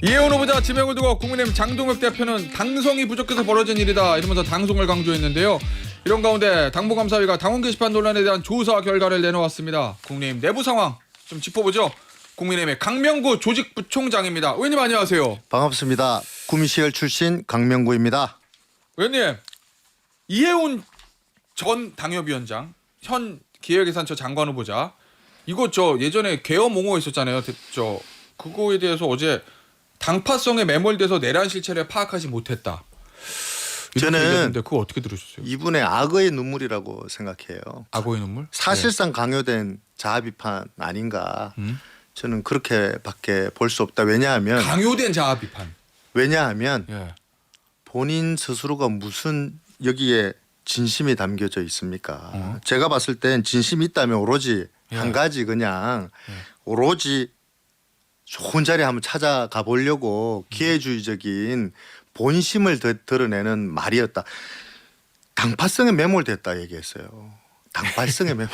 이해운 후보자 지명을 두고 국민의힘 장동혁 대표는 당성이 부족해서 벌어진 일이다 이러면서 당송을 강조했는데요. 이런 가운데 당무감사위가 당원 게시판 논란에 대한 조사 결과를 내놓았습니다. 국민의힘 내부 상황 좀 짚어보죠. 국민의힘의 강명구 조직부총장입니다. 의원님 안녕하세요. 반갑습니다. 구미시열 출신 강명구입니다. 의원님, 이해운 전 당협위원장, 현 기획예산처 장관 후보자 이거 예전에 계엄 옹호 있었잖아요. 그거에 대해서 어제 당파성에 매몰돼서 내란 실체를 파악하지 못했다. 저는 그거 어떻게 들으셨어요? 이분의 악어의 눈물이라고 생각해요. 악어의 눈물? 사실상 강요된 자아 비판 아닌가. 저는 그렇게밖에 볼 수 없다. 왜냐하면 강요된 자아 비판. 왜냐하면 예. 본인 스스로가 무슨 여기에 진심이 담겨져 있습니까? 제가 봤을 땐 진심이 있다면 오로지 한 가지 그냥 오로지 좋은 자리 한번 찾아가 보려고 기회주의적인 본심을 드러내는 말이었다. 당파성에 매몰됐다 얘기했어요. 당파성에 매몰.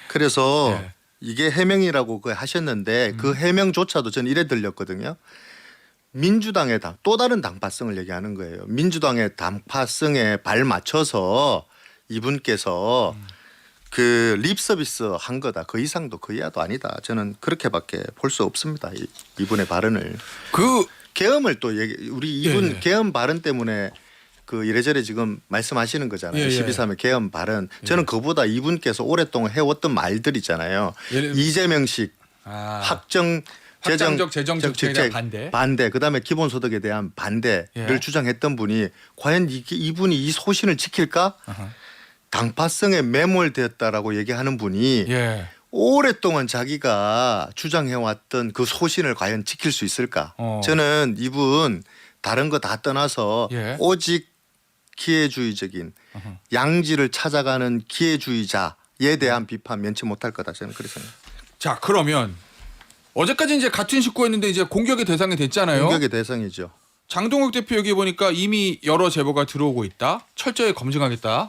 그래서 네. 이게 해명이라고 하셨는데 그 해명조차도 저는 이래 들렸거든요. 민주당의 또 다른 당파성을 얘기하는 거예요. 민주당의 당파성에 발 맞춰서 이분께서 그 립서비스 한 거다. 그 이상도 그 이하도 아니다. 저는 그렇게밖에 볼 수 없습니다. 이분의 발언을. 그 계엄을 또 우리 이분 예. 계엄 발언 때문에 그 이래저래 지금 말씀하시는 거잖아요. 예. 12.3의 계엄 발언. 저는 그보다 이분께서 오랫동안 해왔던 말들 있잖아요. 이재명식 확정 확장적 재정 정책에 대한 반대. 그다음에 기본소득에 대한 반대를 주장했던 분이 과연 이분이 이 소신을 지킬까? 당파성에 매몰되었다라고 얘기하는 분이 오랫동안 자기가 주장해왔던 그 소신을 과연 지킬 수 있을까? 저는 이분 다른 거 다 떠나서 오직 기회주의적인 양지를 찾아가는 기회주의자에 대한 비판 면치 못할 거다. 저는 그렇게 생각합니다. 자, 그러면 어제까지 이제 같은 식구였는데 이제 공격의 대상이 됐잖아요. 공격의 대상이죠. 장동혁 대표 여기 보니까 이미 여러 제보가 들어오고 있다. 철저히 검증하겠다.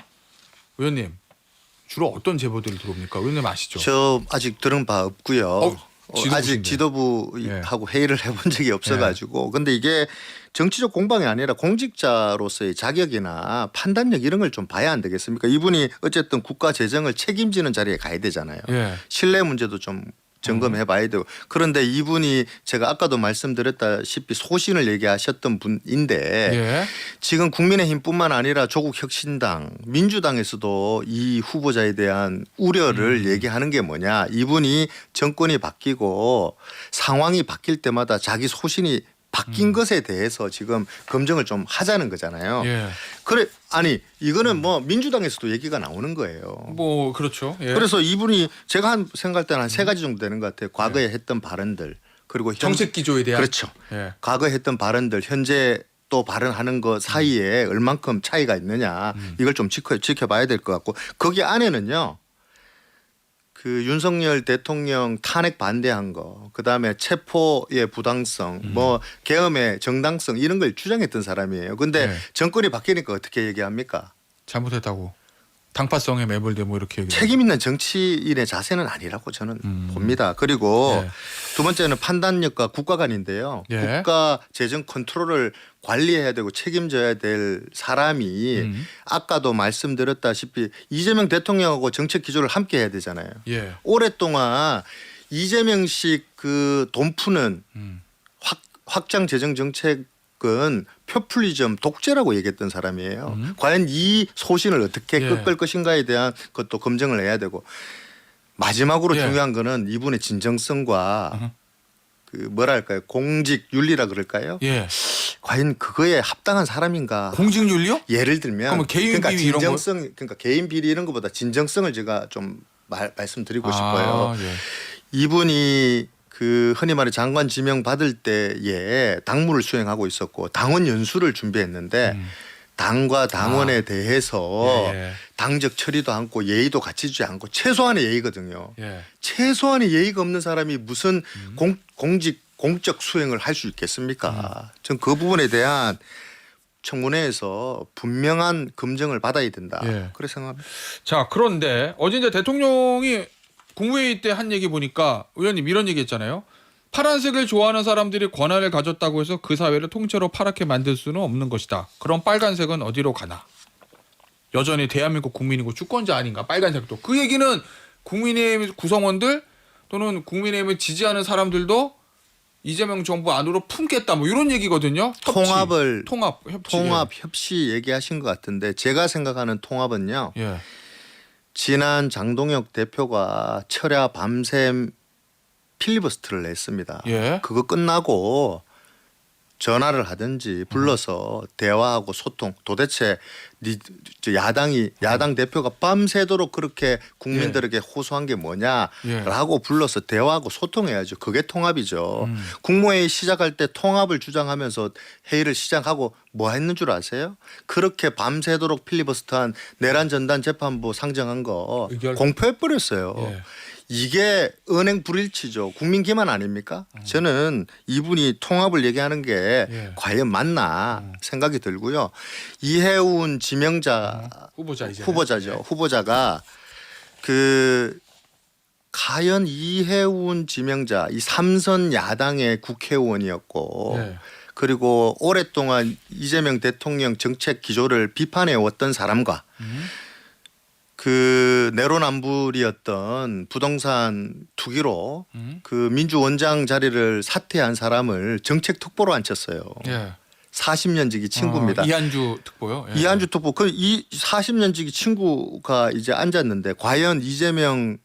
의원님, 주로 어떤 제보들이 들어옵니까? 의원님 아시죠? 저 아직 들은 바 없고요. 아직 지도부하고 회의를 해본 적이 없어가지고. 근데 이게 정치적 공방이 아니라 공직자로서의 자격이나 판단력 이런 걸 좀 봐야 안 되겠습니까? 이분이 어쨌든 국가 재정을 책임지는 자리에 가야 되잖아요. 신뢰 문제도 좀 점검해 봐야 되고. 그런데 이분이 제가 아까도 말씀드렸다시피 소신을 얘기하셨던 분인데 지금 국민의힘뿐만 아니라 조국혁신당, 민주당에서도 이 후보자에 대한 우려를 얘기하는 게 뭐냐. 이분이 정권이 바뀌고 상황이 바뀔 때마다 자기 소신이 바뀐 것에 대해서 지금 검증을 좀 하자는 거잖아요. 그래 아니 이거는 뭐 민주당에서도 얘기가 나오는 거예요. 뭐 그렇죠. 그래서 이분이 제가 생각할 때는 한 세 가지 정도 되는 것 같아요. 과거에 했던 발언들 그리고 정책 기조에 대한 그렇죠. 과거에 했던 발언들 현재 또 발언하는 것 사이에 얼만큼 차이가 있느냐 이걸 좀 지켜봐야 될 것 같고 거기 안에는요. 그 윤석열 대통령 탄핵 반대한 거, 그다음에 체포의 부당성, 뭐 계엄의 정당성 이런 걸 주장했던 사람이에요. 근데 정권이 바뀌니까 어떻게 얘기합니까? 잘못했다고. 당파성에 매몰돼 뭐 이렇게 얘기해요. 책임 있는 정치인의 자세는 아니라고 저는 봅니다. 그리고 두 번째는 판단력과 국가관인데요. 국가 재정 컨트롤을 관리해야 되고 책임져야 될 사람이 아까도 말씀드렸다시피 이재명 대통령하고 정책 기조를 함께 해야 되잖아요. 오랫동안 이재명식 그 돈 푸는 확장 재정 정책은 포퓰리즘 독재라고 얘기했던 사람이에요. 과연 이 소신을 어떻게 꺾을 것인가에 대한 것도 검증을 해야 되고 마지막으로 중요한 거는 이분의 진정성과 그 뭐랄까요 공직 윤리라 그럴까요? 과연 그거에 합당한 사람인가? 공직윤리요? 예를 들면 개인 비리 이런 거? 그러니까 개인 비리 이런 것보다 진정성을 제가 좀 말씀드리고 싶어요. 이분이 그 흔히 말해 장관 지명 받을 때에 당무를 수행하고 있었고 당원 연수를 준비했는데 당과 당원에 대해서 당적 처리도 않고 예의도 갖추지 않고 최소한의 예의거든요. 최소한의 예의가 없는 사람이 무슨 공적 수행을 할 수 있겠습니까? 전 그 부분에 대한 청문회에서 분명한 검증을 받아야 된다. 그렇게 생각합니다. 자, 그런데 어제 이제 대통령이 국무회의 때 한 얘기 보니까 의원님 이런 얘기 했잖아요. 파란색을 좋아하는 사람들이 권한을 가졌다고 해서 그 사회를 통째로 파랗게 만들 수는 없는 것이다. 그럼 빨간색은 어디로 가나? 여전히 대한민국 국민이고 주권자 아닌가? 빨간색도. 그 얘기는 국민의힘 구성원들 또는 국민의힘을 지지하는 사람들도 이재명 정부 안으로 품겠다. 뭐 이런 얘기거든요. 통합 협치 얘기하신 것 같은데 제가 생각하는 통합은요. 예. 지난 장동혁 대표가 철야 밤샘 필리버스터를 냈습니다. 예. 그거 끝나고 전화를 하든지 불러서 대화하고 소통. 도대체 야당 대표가 밤새도록 그렇게 국민들에게 호소한 게 뭐냐라고 불러서 대화하고 소통해야죠. 그게 통합이죠. 국무회의 시작할 때 통합을 주장하면서 회의를 시작하고 뭐 했는 줄 아세요? 그렇게 밤새도록 필리버스터한 내란 전단 재판부 상정한 거 공표해버렸어요. 예. 이게 은행 불일치죠. 국민 기만 아닙니까? 저는 이분이 통합을 얘기하는 게 과연 맞나 생각이 들고요. 이해운 지명자 후보자죠. 후보자가 그 과연 이해운 지명자 이 삼선 야당의 국회의원이었고 그리고 오랫동안 이재명 대통령 정책 기조를 비판해 왔던 사람과 그 내로남불이었던 부동산 투기로 그 민주원장 자리를 사퇴한 사람을 정책 특보로 앉혔어요. 40년 지기 친구입니다. 이한주 특보요? 예. 이한주 특보. 그 이 40년 지기 친구가 이제 앉았는데 과연 이재명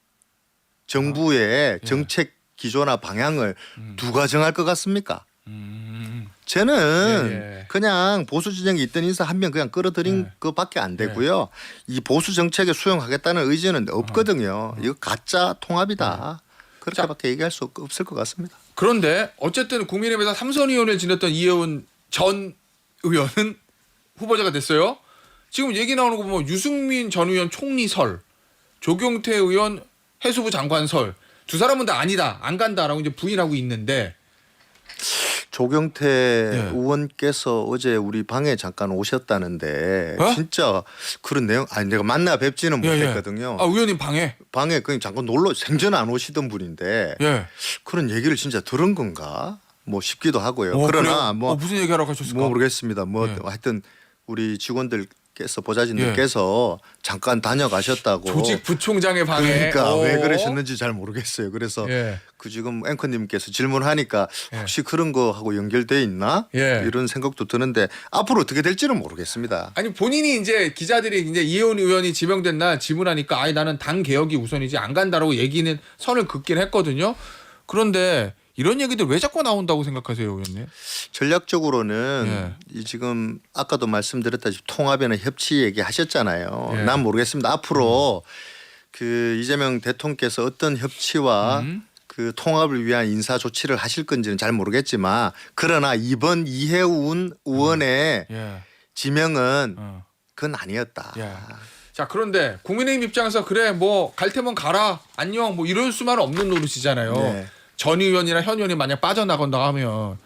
정부의 정책 기조나 방향을 누가 정할 것 같습니까? 저는 그냥 보수 진영에 있던 인사 한 명 그냥 끌어들인 것밖에 안 되고요. 이 보수 정책에 수용하겠다는 의지는 없거든요. 이거 가짜 통합이다. 그렇게밖에 얘기할 수 없을 것 같습니다. 그런데 어쨌든 국민의힘에서 삼선 의원을 지냈던 이해운 전 의원은 후보자가 됐어요. 지금 얘기 나오는 거 보면 유승민 전 의원 총리 설, 조경태 의원 해수부 장관 설, 두 사람은 다 아니다, 안 간다라고 이제 부인하고 있는데. 조경태 의원께서 어제 우리 방에 잠깐 오셨다는데 진짜 그런 내용 아니 내가 만나 뵙지는 못했거든요. 아 의원님 방에 그냥 잠깐 놀러 생전 안 오시던 분인데 그런 얘기를 진짜 들은 건가 뭐 싶기도 하고요. 그러나 뭐 무슨 얘기하러 가셨을까? 뭐 모르겠습니다. 뭐 하여튼 우리 직원들께서 보좌진들께서 잠깐 다녀가셨다고. 조직 부총장의 방에. 그러니까 왜 그러셨는지 잘 모르겠어요. 그래서 그 지금 앵커님께서 질문하니까 혹시 그런 거 하고 연결돼 있나 이런 생각도 드는데 앞으로 어떻게 될지는 모르겠습니다. 아니 본인이 이제 기자들이 이제 이해운 의원이 지명된 날 질문하니까 아니 나는 당 개혁이 우선이지 안 간다라고 얘기는 선을 긋긴 했거든요. 그런데 이런 얘기들 왜 자꾸 나온다고 생각하세요, 의원님? 전략적으로는 이 지금 아까도 말씀드렸다시피 통합이나 협치 얘기하셨잖아요. 난 모르겠습니다. 앞으로 그 이재명 대통령께서 어떤 협치와 그 통합을 위한 인사 조치를 하실 건지는 잘 모르겠지만 그러나 이번 이해운 의원의 지명은 그건 아니었다. 자 그런데 국민의힘 입장에서 그래 뭐 갈 테면 가라 안녕 뭐 이럴 수만은 없는 노릇이잖아요. 전 의원이나 현 의원이 만약 빠져나간다 하면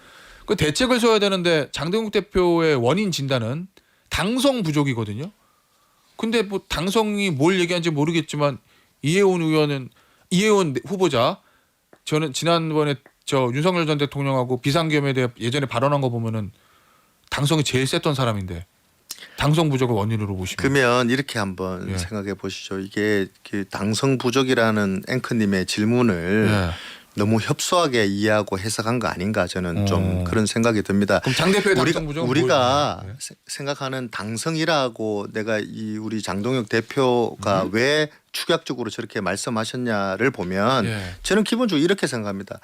그 대책을 세워야 되는데 장동욱 대표의 원인 진단은 당성 부족이거든요. 근데 뭐 당성이 뭘 얘기하는지 모르겠지만 이해운 후보자 저는 지난번에 저 윤석열 전 대통령하고 비상계엄에 대해 예전에 발언한 거 보면은 당성이 제일 셌던 사람인데 당성 부족을 원인으로 보시면 그러면 이렇게 한번 생각해 보시죠. 이게 그 당성 부족이라는 앵커님의 질문을 너무 협소하게 이해하고 해석한 거 아닌가 저는 좀 그런 생각이 듭니다. 그럼 장 대표의 당성 부족은 우리가 생각하는 당성이라고 내가 이 우리 장동혁 대표가 왜 축약적으로 저렇게 말씀하셨냐를 보면 저는 기본적으로 이렇게 생각합니다.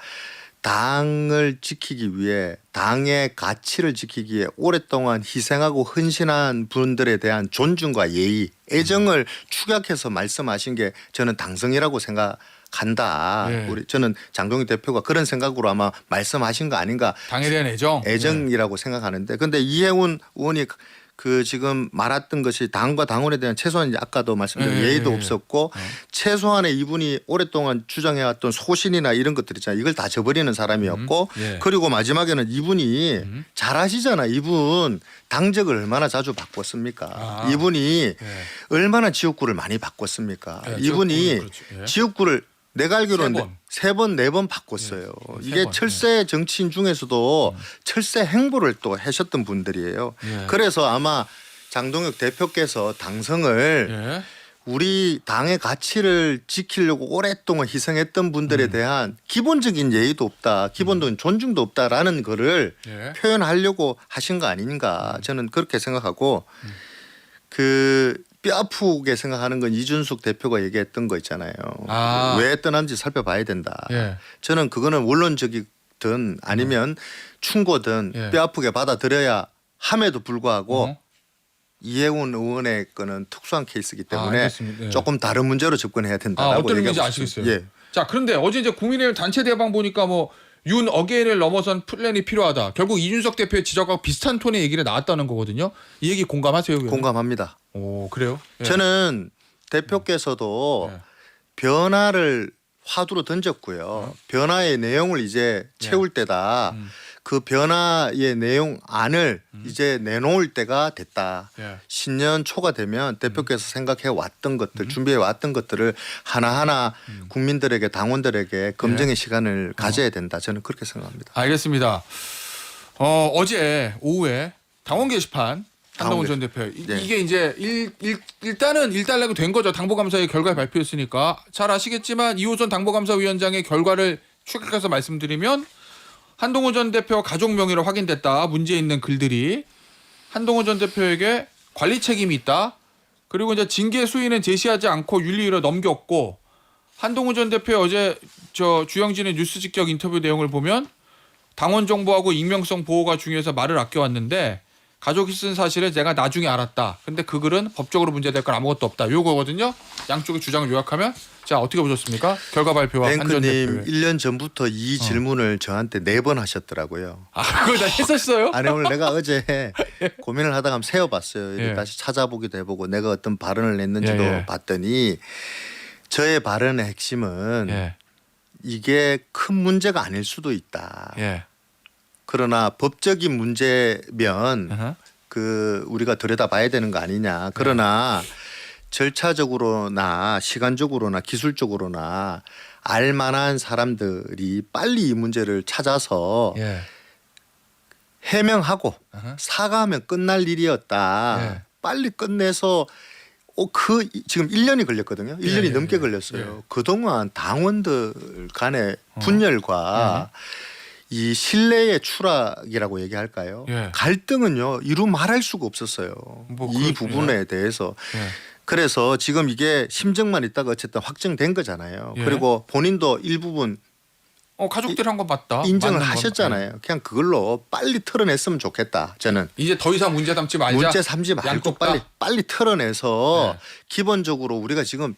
당을 지키기 위해 당의 가치를 지키기 위해 오랫동안 희생하고 헌신한 분들에 대한 존중과 예의, 애정을 축약해서 말씀하신 게 저는 당성이라고 생각한다. 저는 장동혁 대표가 그런 생각으로 아마 말씀하신 거 아닌가. 당에 대한 애정이라고 생각하는데 그런데 이해운 의원이 그 지금 말했던 것이 당과 당원에 대한 최소한 이제 아까도 말씀드린 예의도 없었고 최소한의 이분이 오랫동안 주장해왔던 소신이나 이런 것들 있잖아요. 이걸 다 저버리는 사람이었고 그리고 마지막에는 이분이 잘하시잖아. 이분 당적을 얼마나 자주 바꿨습니까? 이분이 얼마나 지역구를 많이 바꿨습니까? 이분이 지역구를 내가 알기로는 세 번. 세 번, 네 번 바꿨어요. 세 이게 번. 철새 정치인 중에서도 철새 행보를 또 하셨던 분들이에요. 예. 그래서 아마 장동혁 대표께서 당성을 예. 우리 당의 가치를 지키려고 오랫동안 희생했던 분들에 대한 기본적인 예의도 없다, 기본적인 존중도 없다라는 거를 예. 표현하려고 하신 거 아닌가 저는 그렇게 생각하고 그 뼈 아프게 생각하는 건 이준석 대표가 얘기했던 거 있잖아요. 아. 왜 떠난지 살펴봐야 된다. 예. 저는 그거는 원론적이든 아니면 충고든 예. 뼈 아프게 받아들여야 함에도 불구하고 어? 이해훈 의원의 거는 특수한 케이스이기 때문에 알겠습니다. 예. 조금 다른 문제로 접근해야 된다라고 어떤 의미인지 얘기하고 아시겠어요? 있습니다. 예. 자, 그런데 어제 이제 국민의힘 단체 대방 보니까 뭐 윤 어게인을 넘어선 플랜이 필요하다. 결국 이준석 대표의 지적하고 비슷한 톤의 얘기가 나왔다는 거거든요. 이 얘기 공감하세요? 의원님? 공감합니다. 오, 그래요? 예. 저는 대표께서도 예. 변화를 화두로 던졌고요. 변화의 내용을 이제 채울 때다. 그 변화의 내용 안을 이제 내놓을 때가 됐다. 예. 신년 초가 되면 대표께서 생각해 왔던 것들, 준비해 왔던 것들을 하나하나 국민들에게 당원들에게 검증의 시간을 가져야 된다. 저는 그렇게 생각합니다. 알겠습니다. 어제 오후에 당원 게시판 한동훈 전 대표 네. 이게 이제 일단은 일단락이 된 거죠. 당보감사의 결과 발표했으니까 잘 아시겠지만 이호선 당보감사위원장의 결과를 추격해서 말씀드리면 한동훈 전 대표 가족 명의로 확인됐다. 문제 있는 글들이 한동훈 전 대표에게 관리 책임이 있다. 그리고 이제 징계 수위는 제시하지 않고 윤리위로 넘겼고 한동훈 전 대표 어제 저 주영진의 뉴스 직격 인터뷰 내용을 보면 당원 정보하고 익명성 보호가 중요해서 말을 아껴왔는데 가족이 쓴 사실을 제가 나중에 알았다. 근데 그 글은 법적으로 문제될 건 아무것도 없다. 요거거든요. 양쪽의 주장을 요약하면 자 어떻게 보셨습니까? 결과 발표와 한 전 뱅크님 대표의. 1년 전부터 이 질문을 저한테 4번 하셨더라고요. 아 그걸 다 했었어요? 아니 오늘 내가 어제 고민을 하다가 한번 세어봤어요. 예. 다시 찾아보기도 해보고 내가 어떤 발언을 했는지도 예. 봤더니 저의 발언의 핵심은 예. 이게 큰 문제가 아닐 수도 있다. 예. 그러나 법적인 문제면 어허. 그 우리가 들여다봐야 되는 거 아니냐. 그러나 절차적으로나 시간적으로나 기술적으로나 알만한 사람들이 빨리 이 문제를 찾아서 예. 해명하고 어허. 사과하면 끝날 일이었다. 예. 빨리 끝내서 지금 1년이 걸렸거든요. 1년이 예, 넘게 예, 걸렸어요. 예. 그동안 당원들 간의 분열과 이 신뢰의 추락이라고 얘기할까요? 예. 갈등은요 이루 말할 수가 없었어요. 뭐 이 부분에 대해서. 예. 그래서 지금 이게 심증만 있다가 어쨌든 확정된 거잖아요. 예. 그리고 본인도 일부분 가족들 한 거 맞다. 인정을 맞는 건. 하셨잖아요. 그냥 그걸로 빨리 털어냈으면 좋겠다. 저는. 이제 더 이상 문제 삼지 말자. 문제 삼지 말고 양쪽 다. 빨리 털어내서 네. 기본적으로 우리가 지금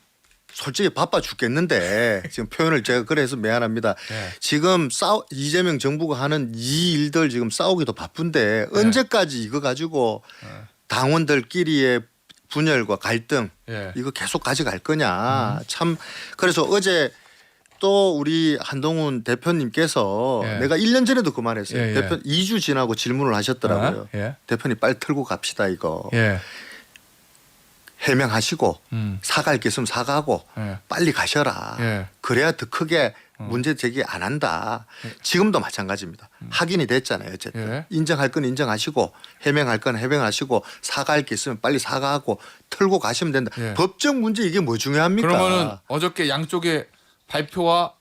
솔직히 바빠 죽겠는데 지금 표현을 제가 그래서 미안합니다. 네. 지금 이재명 정부가 하는 이 일들 지금 싸우기도 바쁜데 네. 언제까지 이거 가지고 당원들끼리의 분열과 갈등 예. 이거 계속 가져갈 거냐. 참 그래서 어제 또 우리 한동훈 대표님께서 예. 내가 1년 전에도 그 말했어요. 예, 예. 대표 2주 지나고 질문을 하셨더라고요. 예. 대표님 빨리 털고 갑시다 이거. 예. 해명하시고 음. 사과할 게 있으면 사과하고 예. 빨리 가셔라. 예. 그래야 더 크게 문제 제기 안 한다. 지금도 마찬가지입니다. 확인이 됐잖아요. 어쨌든 예. 인정할 건 인정하시고 해명할 건 해명하시고 사과할 게 있으면 빨리 사과하고 털고 가시면 된다. 예. 법적 문제 이게 뭐 중요합니까? 그러면은 어저께 양쪽의 발표와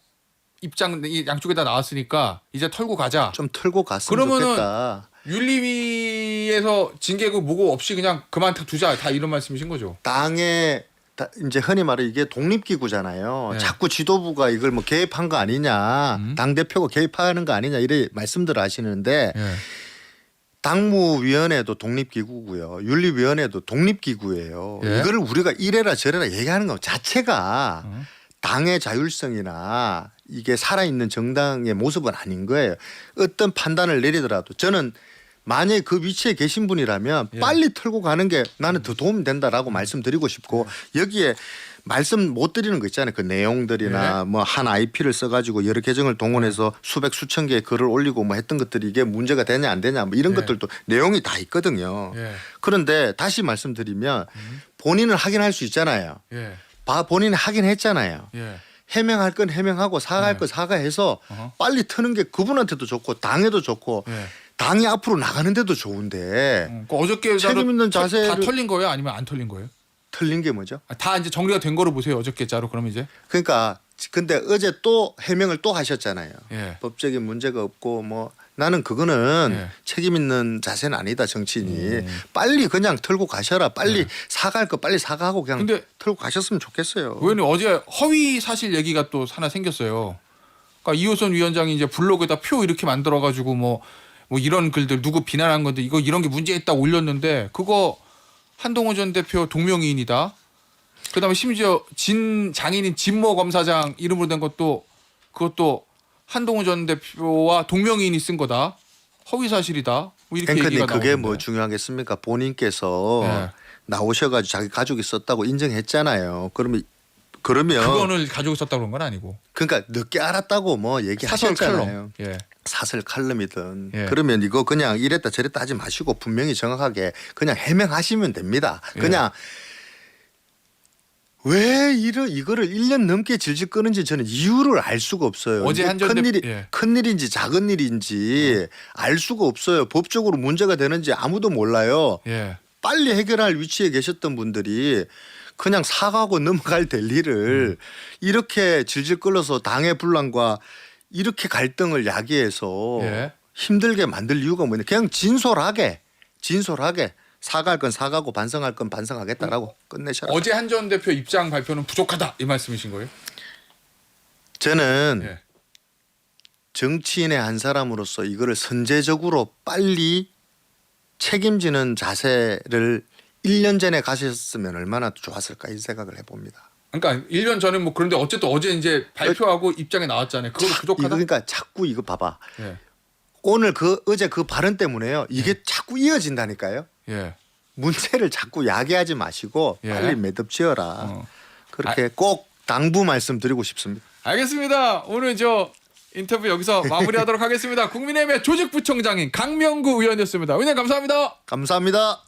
입장 이 양쪽에 다 나왔으니까 이제 털고 가자. 좀 털고 갔으면 그러면은 좋겠다. 윤리위에서 징계고 뭐고 없이 그냥 그만 두자 다 이런 말씀이신 거죠. 당의 이제 흔히 말해 이게 독립기구잖아요. 네. 자꾸 지도부가 이걸 뭐 개입한 거 아니냐, 당 대표가 개입하는 거 아니냐 이래 말씀들 하시는데 예. 당무위원회도 독립기구고요, 윤리위원회도 독립기구예요. 예. 이거를 우리가 이래라 저래라 얘기하는 것 자체가 당의 자율성이나 이게 살아있는 정당의 모습은 아닌 거예요. 어떤 판단을 내리더라도 저는 만약에 그 위치에 계신 분이라면 예. 빨리 털고 가는 게 나는 더 도움이 된다라고 말씀드리고 싶고 여기에 말씀 못 드리는 거 있잖아요. 그 내용들이나 예. 뭐 한 IP를 써가지고 여러 계정을 동원해서 수백 수천 개의 글을 올리고 뭐 했던 것들이 이게 문제가 되냐 안 되냐 뭐 이런 예. 것들도 내용이 다 있거든요. 예. 그런데 다시 말씀드리면 본인은 확인할 수 있잖아요. 예. 본인이 확인했잖아요. 예. 해명할 건 해명하고 사과할 건 사과해서 빨리 트는 게 그분한테도 좋고 당에도 좋고 당이 앞으로 나가는데도 좋은데 어저께 책임 있는 자세를 다 털린 거예요? 아니면 안 털린 거예요? 틀린 게 뭐죠? 다 이제 정리가 된 거로 보세요. 어저께 자로 그러면 이제. 그러니까 근데 어제 또 해명을 또 하셨잖아요. 예. 법적인 문제가 없고 뭐 나는 그거는 예. 책임 있는 자세는 아니다 정치인이. 빨리 그냥 털고 가셔라. 빨리 사과할 거 빨리 사과하고 그냥 근데 털고 가셨으면 좋겠어요. 의원님 어제 허위 사실 얘기가 또 하나 생겼어요. 그러니까 이호선 위원장이 이제 블로그에다 표 이렇게 만들어가지고 뭐 이런 글들 누구 비난한 건데 이거 이런 게 문제 있다 올렸는데 그거 한동훈 전 대표 동명이인이다. 그다음에 심지어 장인인 진모 검사장 이름으로 된 것도 그것도 한동훈 전 대표와 동명이인이 쓴 거다. 허위 사실이다. 뭐 이렇게 앵커님 얘기가 그게 나오는데. 뭐 중요하겠습니까? 본인께서 나오셔가지고 자기 가족이 썼다고 인정했잖아요. 그러면 그거는 가지고 썼다고 그런 건 아니고. 그러니까 늦게 알았다고 뭐 얘기하셨잖아요. 사설 칼럼. 예. 사설 칼럼이든 예. 그러면 이거 그냥 이랬다 저랬다 하지 마시고 분명히 정확하게 그냥 해명하시면 됩니다. 그냥 왜 이거를 1년 넘게 질질 끄는지 저는 이유를 알 수가 없어요. 어제 큰 일인지 작은 일인지 알 수가 없어요. 법적으로 문제가 되는지 아무도 몰라요. 예. 빨리 해결할 위치에 계셨던 분들이 그냥 사과하고 넘어갈 될 일을 이렇게 질질 끌어서 당의 분란과 이렇게 갈등을 야기해서 힘들게 만들 이유가 뭐냐. 그냥 진솔하게 사과할 건 사과하고 반성할 건 반성하겠다라고 끝내셔라. 어제 한 전 대표 입장 발표는 부족하다 이 말씀이신 거예요? 저는 정치인의 한 사람으로서 이거를 선제적으로 빨리 책임지는 자세를 1년 전에 가셨으면 얼마나 좋았을까 이 생각을 해봅니다. 그러니까 1년 전에 뭐 그런데 어쨌든 어제 이제 발표하고 입장에 나왔잖아요. 그거 부족하다. 그러니까 자꾸 이거 봐봐. 오늘 어제 그 발언 때문에요. 이게 자꾸 이어진다니까요. 문제를 자꾸 야기하지 마시고 빨리 매듭지어라. 그렇게 꼭 당부 말씀드리고 싶습니다. 알겠습니다. 오늘 인터뷰 여기서 마무리하도록 하겠습니다. 국민의힘의 조직부총장인 강명구 의원이었습니다. 의원님 감사합니다. 감사합니다.